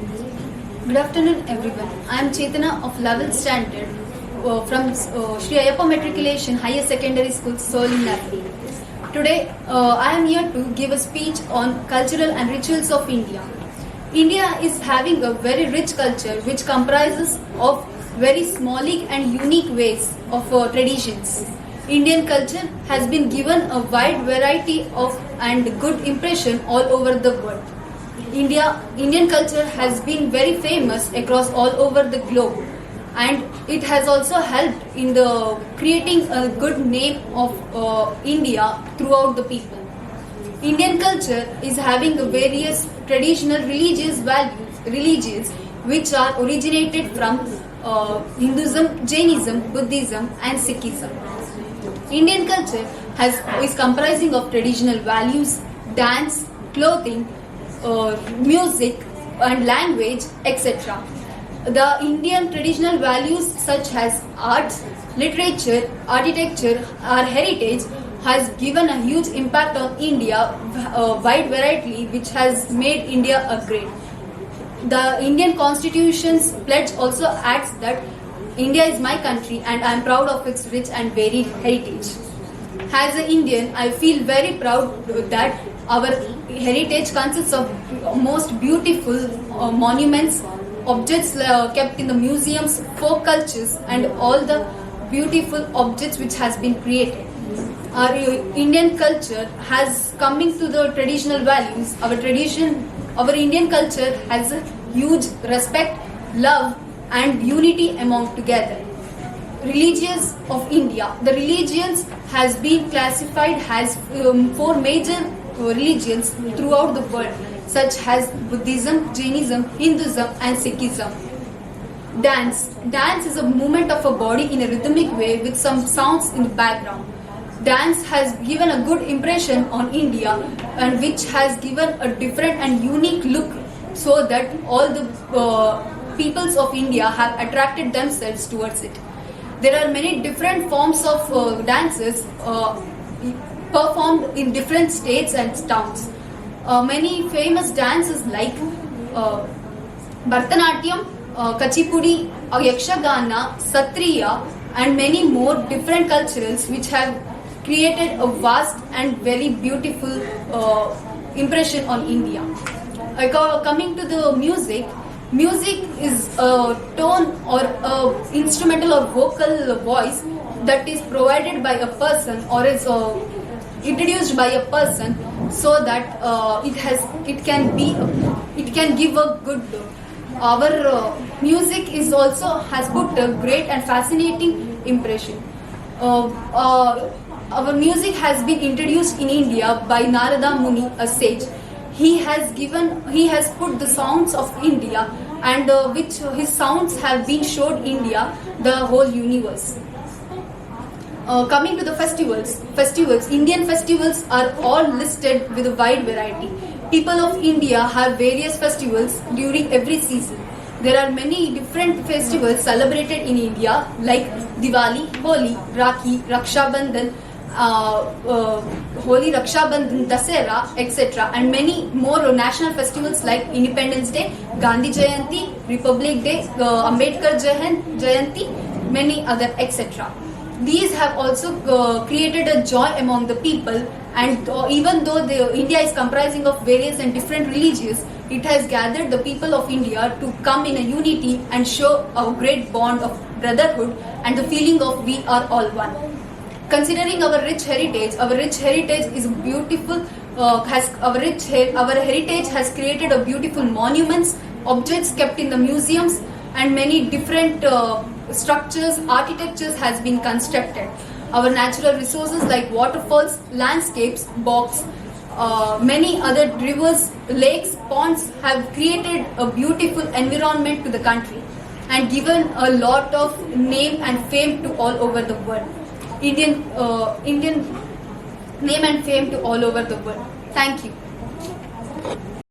Good afternoon, everyone. I am Chetana of 11th standard from Sri Ayappa Matriculation Higher Secondary School, Solinapalli. Today, I am here to give a speech on cultural and rituals of India. India is having a very rich culture which comprises of very small and unique ways of traditions. Indian culture has been given a wide variety of and good impression all over the world. Indian culture has been very famous across all over the globe, and it has also helped in the creating a good name of India throughout the people. Indian culture is having a various traditional religious values, which are originated from Hinduism, Jainism, Buddhism, and Sikhism. Indian culture is comprising of traditional values, dance, clothing, music and language, etc. The Indian traditional values such as arts, literature, architecture, our heritage has given a huge impact on India, wide variety, which has made India a great. The Indian Constitution's pledge also adds that India is my country and I am proud of its rich and varied heritage. As an Indian, I feel very proud that our heritage consists of most beautiful monuments, objects kept in the museums, folk cultures, and all the beautiful objects which has been created. Our Indian culture has coming to the traditional values. Our Indian culture has a huge respect, love, and unity among together. Religions of India. The religions has been classified as four major religions throughout the world, such as Buddhism, Jainism, Hinduism, and Sikhism. Dance is a movement of a body in a rhythmic way with some sounds in the background. Dance has given a good impression on India, and which has given a different and unique look, so that all the peoples of India have attracted themselves towards it. There are many different forms of dances performed in different states and towns. Many famous dances like Bharatanatyam, Kuchipudi, Yakshagana, Satriya, and many more different cultures which have created a vast and very beautiful impression on India. Coming to the music is a tone or a instrumental or vocal voice that is provided by a person or is introduced by a person, so that it can give a good look. Our music is also has put a great and fascinating impression. Our music has been introduced in India by Narada Muni, a sage. He has put the sounds of India, and which his sounds have been showed India, the whole universe. Coming to the festivals, Indian festivals are all listed with a wide variety. People of India have various festivals during every season. There are many different festivals celebrated in India like Diwali, Holi, Rakhi, Raksha Bandhan, Holi, Raksha Bandhan, Dasera, etc. and many more national festivals like Independence Day, Gandhi Jayanti, Republic Day, Ambedkar Jayanti, many other, etc. These have also created a joy among the people, and even though India is comprising of various and different religions, it has gathered the people of India to come in a unity and show a great bond of brotherhood and the feeling of we are all one. Considering our rich heritage is beautiful. Our heritage has created a beautiful monuments, objects kept in the museums, and many different structures, architectures has been constructed. Our natural resources like waterfalls, landscapes, bogs, many other rivers, lakes, ponds have created a beautiful environment to the country and given a lot of name and fame to all over the world. Indian name and fame to all over the world. Thank you.